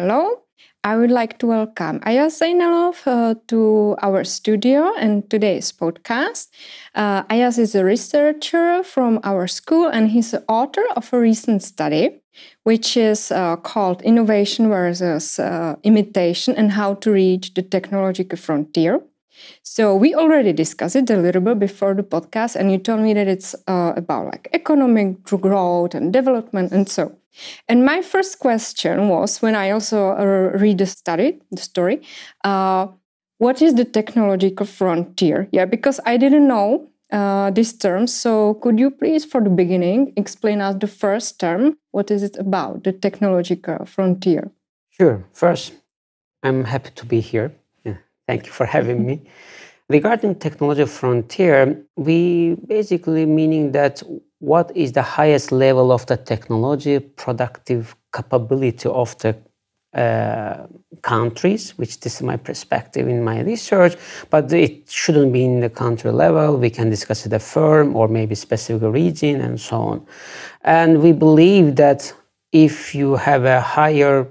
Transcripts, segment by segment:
Hello, I would like to welcome Ayaz Zeynalov to our studio and today's podcast. Ayaz is a researcher from our school and he's the author of a recent study which is called Innovation versus Imitation and How to Reach the Technological Frontier. So we already discussed it a little bit before the podcast and you told me that it's about like economic growth and development and so. And my first question was, when I also read the story, what is the technological frontier? Yeah, because I didn't know this term. So could you please, for the beginning, explain us the first term? What is it about, the technological frontier? Sure. First, I'm happy to be here. Yeah, thank you for having me. Regarding technology frontier, we basically meaning that what is the highest level of the technology productive capability of the countries, which this is my perspective in my research, but it shouldn't be in the country level. We can discuss it at firm or maybe specific region and so on. And we believe that if you have a higher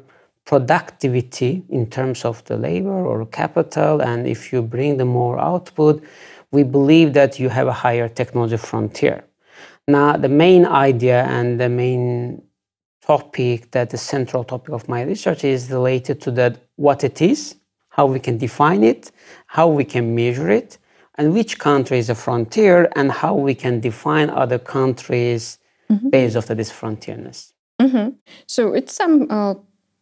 productivity in terms of the labor or capital, and if you bring the more output, we believe that you have a higher technology frontier. Now, the main idea and the main topic, that the central topic of my research is related to that, what it is, how we can define it, how we can measure it, and which country is a frontier, and how we can define other countries based off of this frontierness. So it's some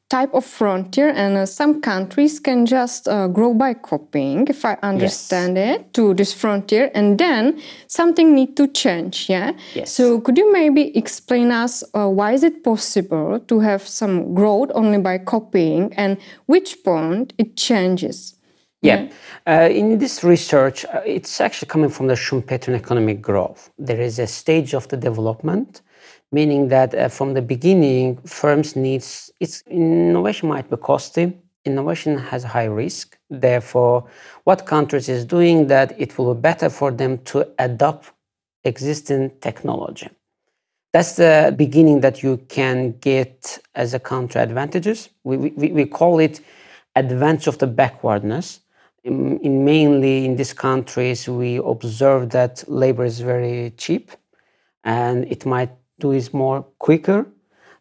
type of frontier, and some countries can just grow by copying, if I understand it, to this frontier, and then something need to change, yeah? Yes. So could you maybe explain us why is it possible to have some growth only by copying, and which point it changes? Yeah. In this research, it's actually coming from the Schumpeterian economic growth. There is a stage of the development, meaning that from the beginning, firms innovation might be costly. Innovation has high risk. Therefore, what countries is doing that it will be better for them to adopt existing technology. That's the beginning that you can get as a country advantages. We call it advantage of the backwardness. Mainly in these countries, we observe that labor is very cheap and it might do is more quicker.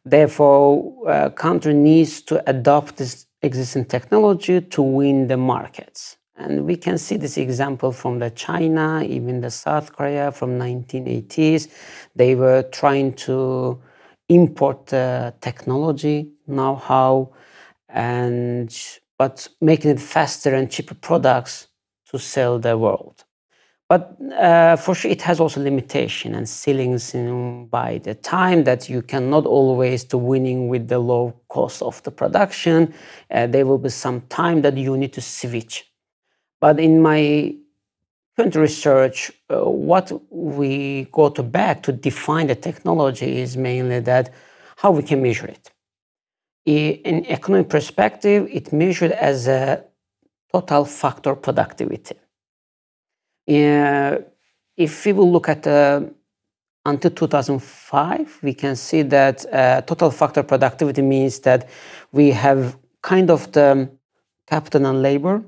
Therefore, a country needs to adopt this existing technology to win the markets. And we can see this example from the China, even the South Korea from 1980s. They were trying to import technology, know-how, but making it faster and cheaper products to sell the world. But for sure, it has also limitation and ceilings by the time that you cannot always to winning with the low cost of the production. There will be some time that you need to switch. But in my current research, what we go to back to define the technology is mainly that how we can measure it. In economic perspective, it measured as a total factor productivity. If we will look at until 2005, we can see that total factor productivity means that we have kind of the capital and labor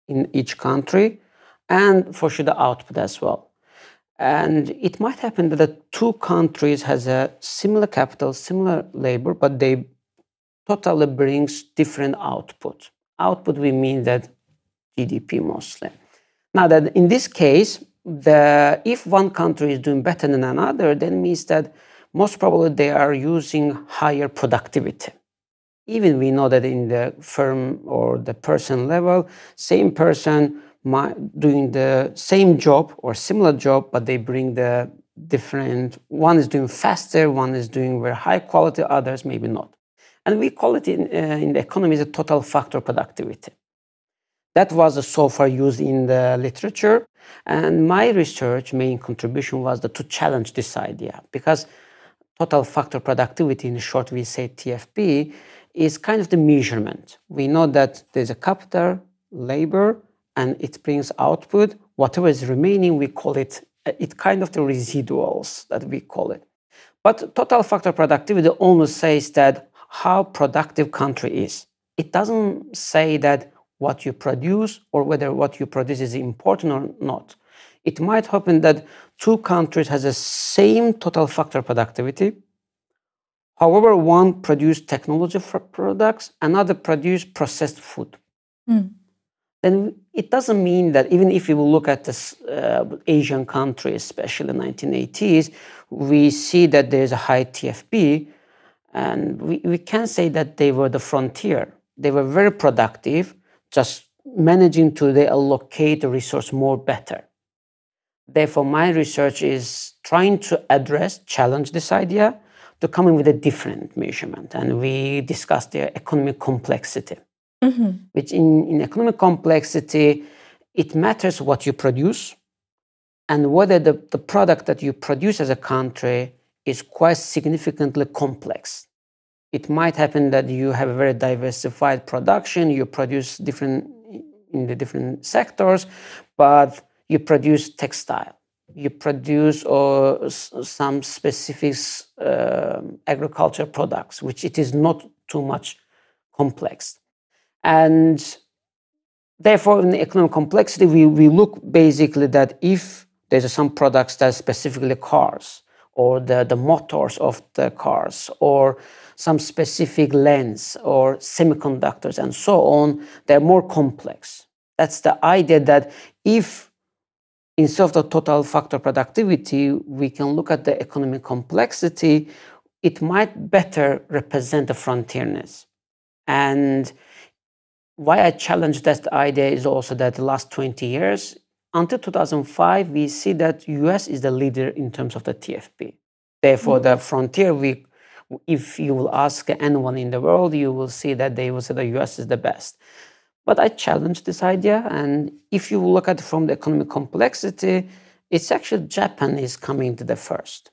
in each country, and for sure the output as well. And it might happen that the two countries has a similar capital, similar labor, but they totally brings different output. Output, we mean that GDP mostly. Now that in this case, if one country is doing better than another, then means that most probably they are using higher productivity. Even we know that in the firm or the person level, same person doing the same job or similar job, but they bring the different, one is doing faster, one is doing very high quality, others maybe not. And we call it in the economy the total factor productivity. That was so far used in the literature. And my research main contribution was to challenge this idea, because total factor productivity, in short we say TFP, is kind of the measurement. We know that there's a capital, labor, and it brings output. Whatever is remaining, we call it kind of the residuals that we call it. But total factor productivity almost says that how productive country is. It doesn't say that what you produce or whether what you produce is important or not. It might happen that two countries has the same total factor productivity. However, one produce technology for products, another produce processed food. Then it doesn't mean that even if you look at this Asian countries, especially in the 1980s, we see that there's a high TFP, and we can say that they were the frontier. They were very productive, just managing to allocate the resource more better. Therefore, my research is trying to challenge this idea to come in with a different measurement. And we discussed the economic complexity, which in economic complexity, it matters what you produce and whether the product that you produce as a country is quite significantly complex. It might happen that you have a very diversified production, you produce in the different sectors, but you produce textile, you produce some specific agriculture products, which it is not too much complex. And therefore, in the economic complexity, we look basically that if there's some products that are specifically cars, or the motors of the cars, or some specific lens, or semiconductors, and so on, they're more complex. That's the idea that if instead of the total factor productivity, we can look at the economic complexity, it might better represent the frontierness. And why I challenge that idea is also that the last 20 years, until 2005, we see that US is the leader in terms of the TFP. Therefore, the frontier, if you will ask anyone in the world, you will see that they will say the US is the best. But I challenge this idea, and if you look at it from the economic complexity, it's actually Japan is coming to the first.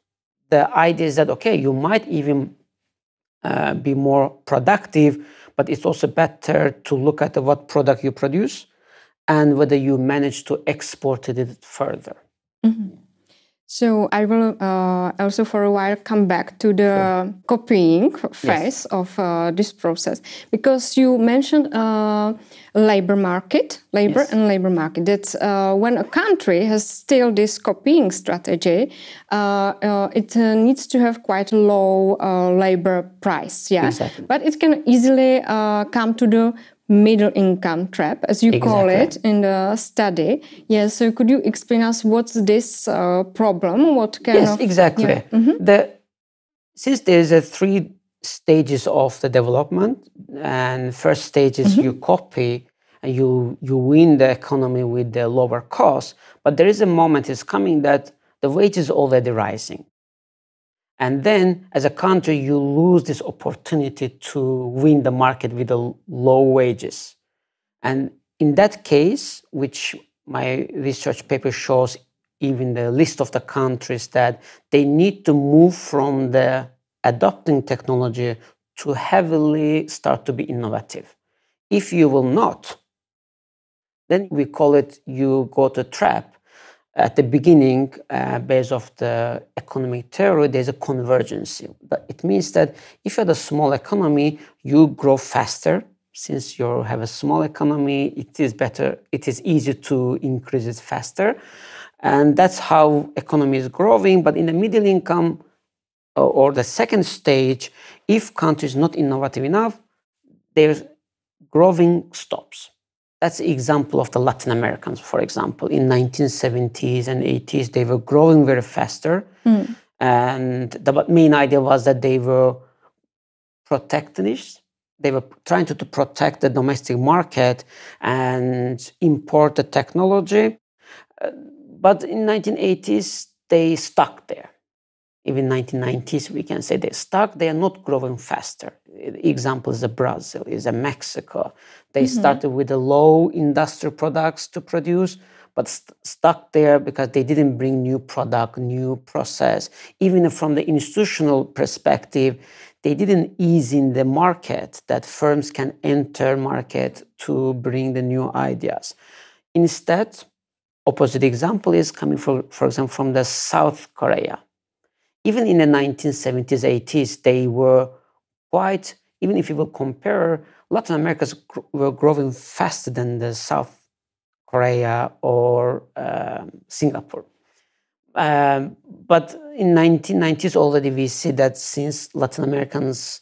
The idea is that, okay, you might even be more productive, but it's also better to look at what product you produce and whether you manage to export it further. So I will also for a while come back to the copying phase of this process, because you mentioned labor and labor market. That's when a country has still this copying strategy, it needs to have quite a low labor price, Exactly. But it can easily come to the middle income trap, as you call it in the study. Yes, so could you explain us what's this problem? What kind of... Exactly. Since there's 3 stages of the development, and first stage is you copy and you win the economy with the lower cost, but there is a moment is coming that the wage is already rising. And then, as a country, you lose this opportunity to win the market with the low wages. And in that case, which my research paper shows, even the list of the countries that they need to move from the adopting technology to heavily start to be innovative. If you will not, then we call it you go to trap. At the beginning, based off the economic theory, there's a convergence. But it means that if you have a small economy, you grow faster. Since you have a small economy, it is easier to increase it faster. And that's how economy is growing. But in the middle income or the second stage, if country is not innovative enough, their growing stops. That's the example of the Latin Americans, for example. In 1970s and 80s, they were growing very faster. And the main idea was that they were protectionist. They were trying to protect the domestic market and import the technology. But in 1980s, they stuck there. Even 1990s, we can say they're stuck. They are not growing faster. Example is Brazil, is Mexico. They started with the low industrial products to produce, but stuck there because they didn't bring new product, new process. Even from the institutional perspective, they didn't ease in the market that firms can enter market to bring the new ideas. Instead, opposite example is coming from, for example, from the South Korea. Even in the 1970s, 80s, they were quite Even if you will compare, Latin America were growing faster than the South Korea or Singapore. But in 1990s already we see that since Latin Americans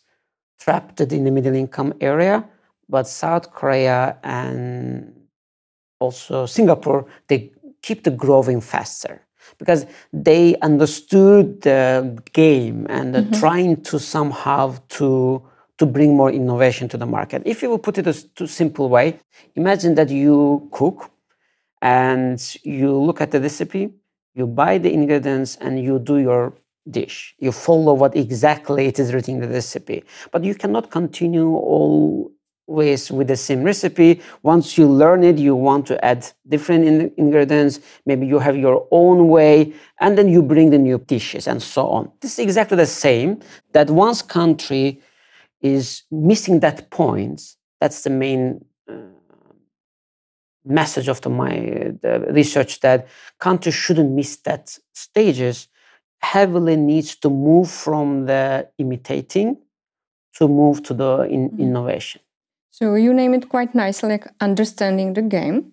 trapped in the middle income area, but South Korea and also Singapore, they keep the growing faster because they understood the game and trying to somehow to bring more innovation to the market. If you will put it a simple way, imagine that you cook and you look at the recipe, you buy the ingredients and you do your dish. You follow what exactly it is written in the recipe. But you cannot continue always with the same recipe. Once you learn it, you want to add different ingredients. Maybe you have your own way, and then you bring the new dishes and so on. This is exactly the same, that once country is missing that point, that's the main message of the research, that countries shouldn't miss that stages, heavily needs to move from the imitating to move to the innovation. So you name it quite nicely, like understanding the game.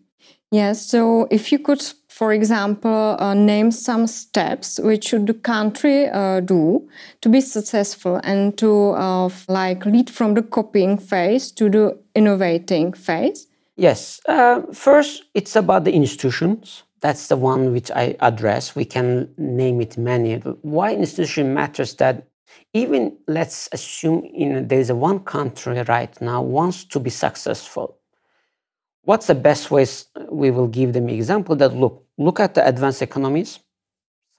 Yes, so if you could, for example, name some steps which should the country do to be successful and to lead from the copying phase to the innovating phase? Yes. First, it's about the institutions. That's the one which I address. We can name it many. Why institution matters, that even let's assume there is one country right now wants to be successful. What's the best ways? We will give them example that look at the advanced economies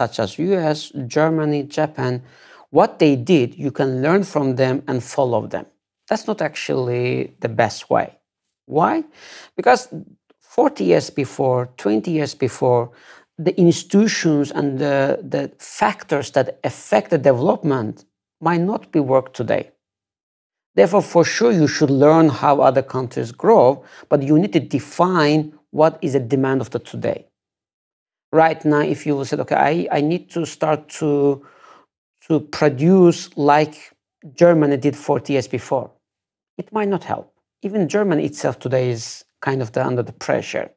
such as US, Germany, Japan. What they did, you can learn from them and follow them. That's not actually the best way. Why? Because 40 years before, 20 years before, the institutions and the factors that affect the development might not be work today. Therefore, for sure, you should learn how other countries grow, but you need to define what is the demand of the today. Right now, if you will say, okay, I need to start to produce like Germany did 40 years before, it might not help. Even Germany itself today is kind of under the pressure.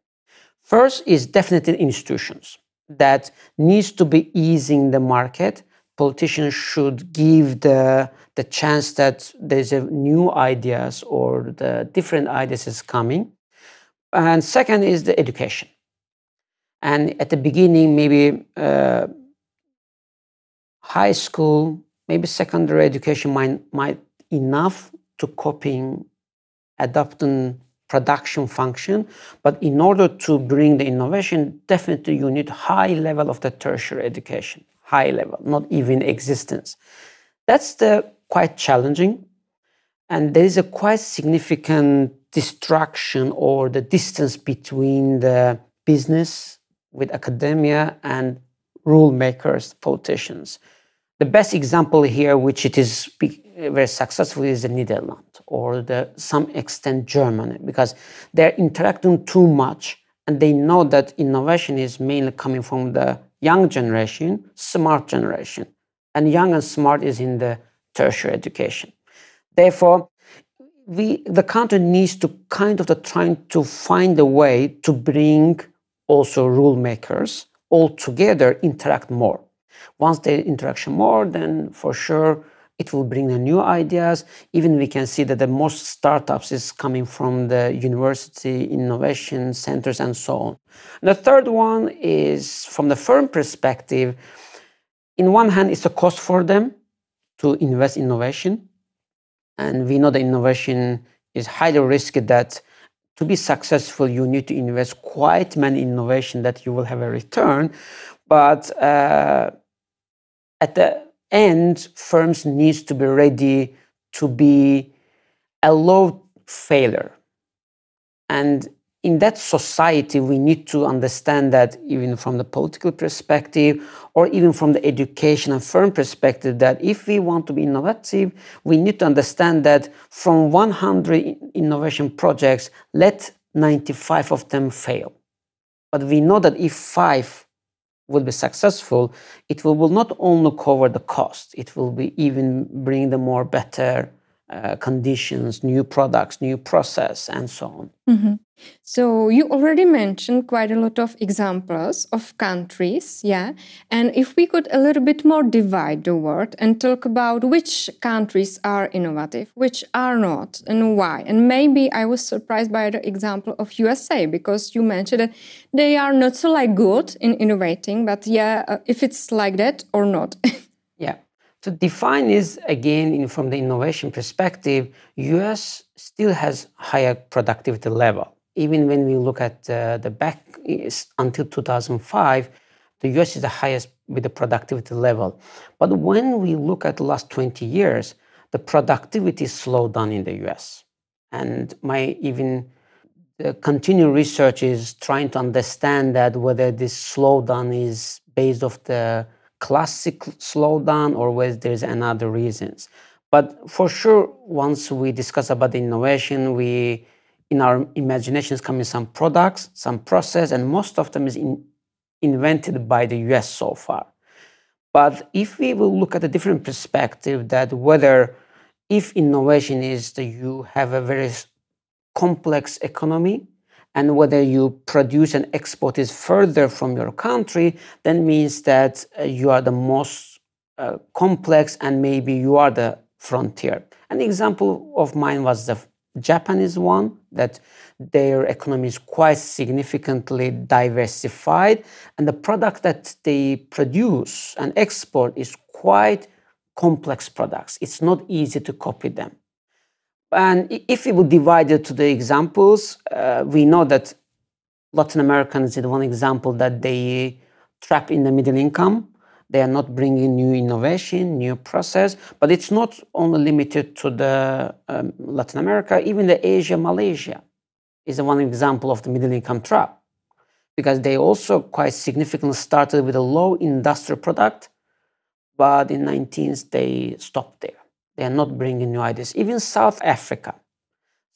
First is definitely institutions that needs to be easing the market. Politicians should give the chance that there's a new ideas or the different ideas is coming. And second is the education. And at the beginning, maybe high school, maybe secondary education might enough to copying, adopting production function. But in order to bring the innovation, definitely you need high level of the tertiary education, high level, not even existence. That's quite challenging. And there is a quite significant distraction or the distance between the business with academia and rule makers, politicians. The best example here, which it is very successful, is the Netherlands or some extent Germany, because they're interacting too much and they know that innovation is mainly coming from the young generation, smart generation, and young and smart is in the tertiary education. Therefore, the country needs to kind of trying to find a way to bring also rule makers all together interact more. Once they interact more, then for sure it will bring the new ideas. Even we can see that the most startups is coming from the university innovation centers and so on. And the third one is from the firm perspective. In one hand, it's a cost for them to invest in innovation. And we know that innovation is highly risky, that to be successful, you need to invest quite many innovation that you will have a return. But at the end, firms need to be ready to be allow failure. And in that society, we need to understand that even from the political perspective or even from the education and firm perspective, that if we want to be innovative, we need to understand that from 100 innovation projects, let 95 of them fail. But we know that if 5 will be successful, it will not only cover the cost, it will be even bring the more better conditions, new products, new process, and so on. Mm-hmm. So you already mentioned quite a lot of examples of countries, yeah. And if we could a little bit more divide the word and talk about which countries are innovative, which are not, and why. And maybe I was surprised by the example of USA, because you mentioned that they are not so like good in innovating, but yeah, if it's like that or not. Yeah. To define is again from the innovation perspective, US still has higher productivity level. Even when we look at the back until 2005, the US is the highest with the productivity level. But when we look at the last 20 years, the productivity slowed down in the US. And the continued research is trying to understand that whether this slowdown is based off the classic slowdown or whether there's another reasons. But for sure, once we discuss about the innovation, in our imaginations come in some products, some process, and most of them is invented by the US so far. But if we will look at a different perspective, that whether if innovation is that you have a very complex economy, and whether you produce and export is further from your country, then means that you are the most complex, and maybe you are the frontier. An example of mine was the Japanese one, that their economy is quite significantly diversified, and the product that they produce and export is quite complex products. It's not easy to copy them. And if we would divide it to the examples, we know that Latin Americans is one example that they trap in the middle income. They are not bringing new innovation, new process, but it's not only limited to the Latin America, even the Asia, Malaysia is one example of the middle income trap, because they also quite significantly started with a low industrial product, but in 19th they stopped there. They are not bringing new ideas. Even South Africa.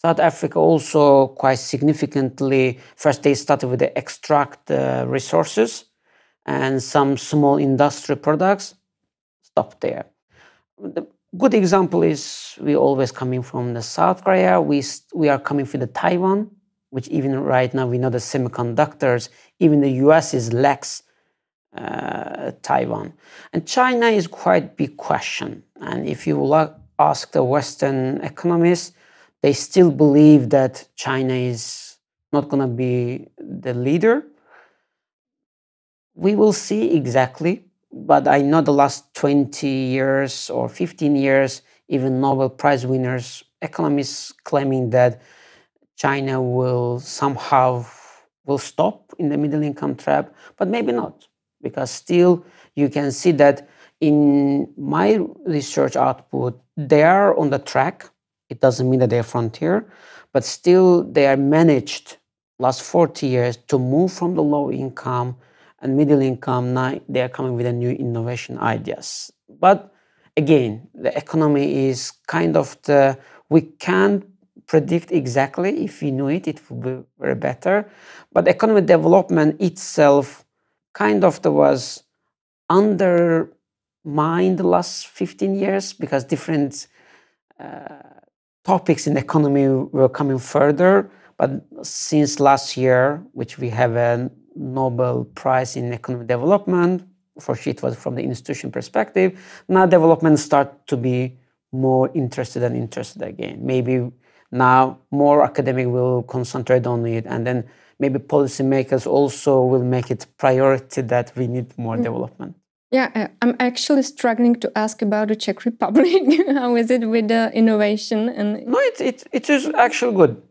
South Africa also quite significantly, first they started with the extract resources and some small industrial products, stopped there. The good example is we always coming from the South Korea. We are coming from the Taiwan, which even right now we know the semiconductors, even the US is lacks Taiwan. And China is quite big question. And if you ask the Western economists, they still believe that China is not going to be the leader. We will see exactly, but I know the last 20 years or 15 years, even Nobel Prize winners, economists claiming that China will somehow stop in the middle income trap, but maybe not. Because still you can see that in my research output, they are on the track. It doesn't mean that they're frontier, but still they are managed last 40 years to move from the low income and middle income. Now they are coming with a new innovation ideas. But again, the economy is kind of we can't predict exactly. If we knew it, it would be very better. But economic development itself kind of was undermined the last 15 years, because different topics in economy were coming further. But since last year, which we have a Nobel Prize in Economic Development, for sure it was from the institution perspective, now development start to be more interested again. Maybe now more academic will concentrate on it, and then maybe policymakers also will make it priority that we need more development. Yeah, I'm actually struggling to ask about the Czech Republic. How is it with the innovation? No, it is actually good.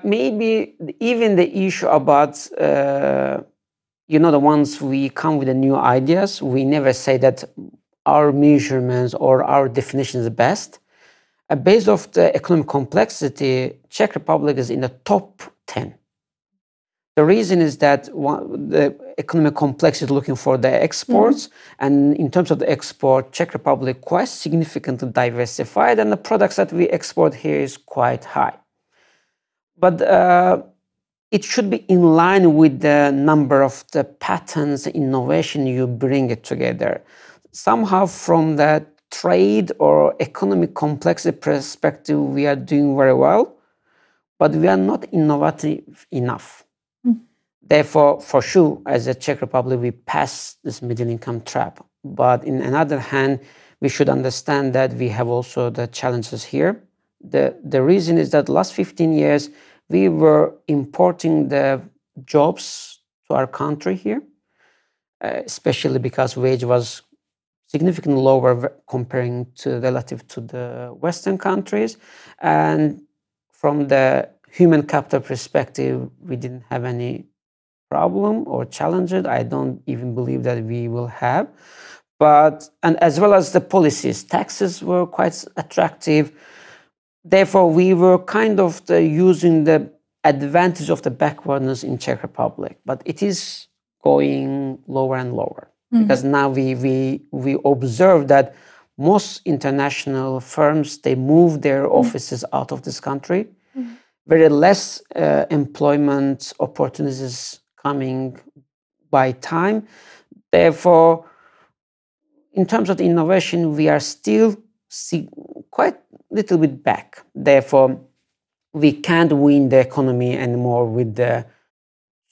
Maybe even the issue about, the ones we come with the new ideas, we never say that our measurements or our definition is the best. Based off the economic complexity, Czech Republic is in the top 10. The reason is that the economic complexity is looking for the exports, and in terms of the export, Czech Republic quite significantly diversified, and the products that we export here is quite high. But it should be in line with the number of the patents, innovation you bring it together. Somehow from that trade or economic complexity perspective, we are doing very well, but we are not innovative enough. Therefore, for sure, as a Czech Republic, we pass this middle income trap. But in another hand, we should understand that we have also the challenges here. The reason is that last 15 years, we were importing the jobs to our country here, especially because wage was significantly lower comparing to relative to the Western countries. And from the human capital perspective, we didn't have any problem or challenge it. I don't even believe that we will have. And as well as the policies, taxes were quite attractive. Therefore, we were kind of using the advantage of the backwardness in Czech Republic. But it is going lower and lower. Because now we observe that most international firms, they move their offices out of this country. Very less employment opportunities coming by time. Therefore, in terms of the innovation, we are still quite a little bit back. Therefore, we can't win the economy anymore with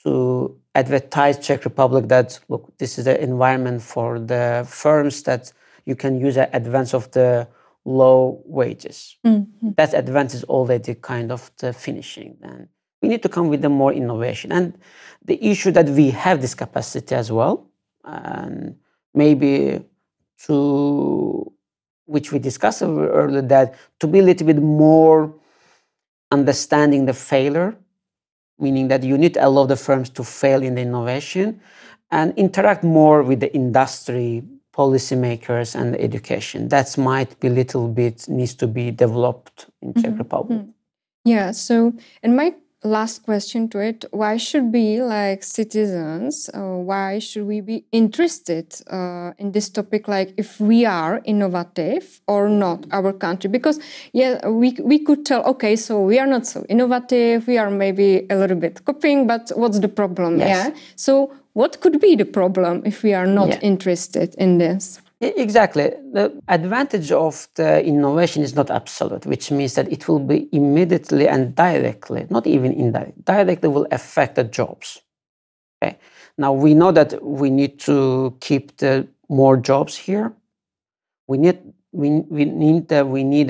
to advertise Czech Republic that, look, this is the environment for the firms that you can use an advance of the low wages. That advance is already kind of the finishing. And we need to come with the more innovation. And the issue that we have this capacity as well, and maybe which we discussed earlier, that to be a little bit more understanding the failure, meaning that you need to allow the firms to fail in the innovation and interact more with the industry, policymakers, and education. That might be a little bit needs to be developed in Czech Republic. Yeah, so, and my last question to it, why should we, like citizens, why should we be interested in this topic, like if we are innovative or not, our country? Because yeah, we could tell, okay, so we are not so innovative, we are maybe a little bit copying, but what's the problem? Yes. Yeah. So what could be the problem if we are not interested in this? Exactly. The advantage of the innovation is not absolute, which means that it will be immediately and directly, not even indirectly, directly will affect the jobs. Okay. Now we know that we need to keep the more jobs here. We need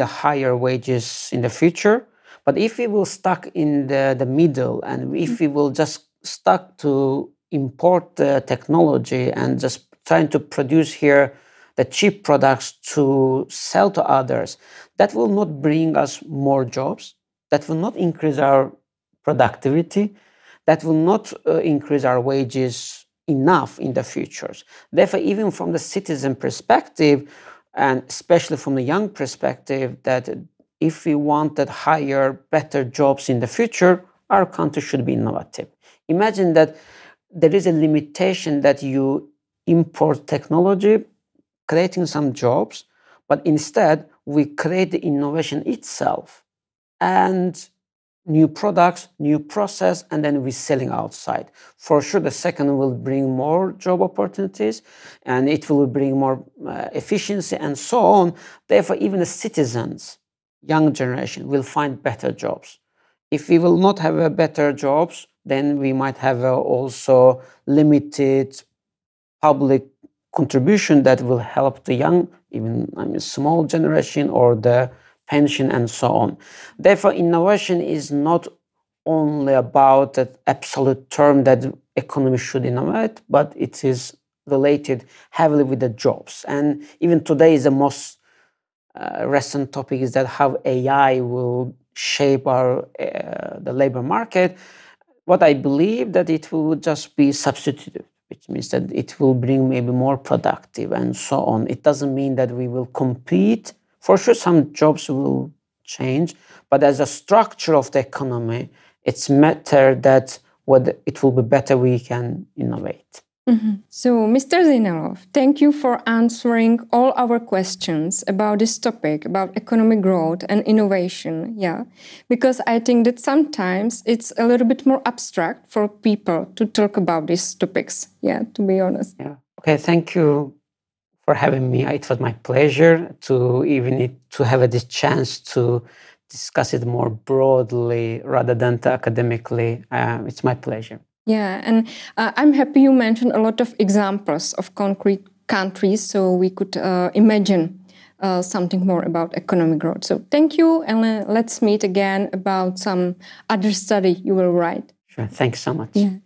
higher wages in the future. But if we will stuck in the middle, and if we will just stuck to import the technology and just trying to produce here the cheap products to sell to others, that will not bring us more jobs, that will not increase our productivity, that will not increase our wages enough in the futures. Therefore, even from the citizen perspective, and especially from the young perspective, that if we wanted higher, better jobs in the future, our country should be innovative. Imagine that there is a limitation that you import technology, creating some jobs, but instead we create the innovation itself and new products, new process, and then we're selling outside. For sure, the second will bring more job opportunities and it will bring more efficiency and so on. Therefore, even the citizens, young generation, will find better jobs. If we will not have better jobs, then we might have also limited public contribution that will help the young, even small generation or the pension and so on. Therefore, innovation is not only about that absolute term that economy should innovate, but it is related heavily with the jobs. And even today is the most recent topic is that how AI will shape the labor market. What I believe that it will just be substitutive, which means that it will bring maybe more productive and so on. It doesn't mean that we will compete. For sure, some jobs will change, but as a structure of the economy, it's matter that it will be better we can innovate. So, Mr. Zeynalov, thank you for answering all our questions about this topic, about economic growth and innovation. Yeah, because I think that sometimes it's a little bit more abstract for people to talk about these topics. Yeah, to be honest. Yeah. Okay, thank you for having me. It was my pleasure to have this chance to discuss it more broadly rather than academically. It's my pleasure. Yeah, and I'm happy you mentioned a lot of examples of concrete countries, so we could imagine something more about economic growth. So thank you, and let's meet again about some other study you will write. Sure, thanks so much. Yeah.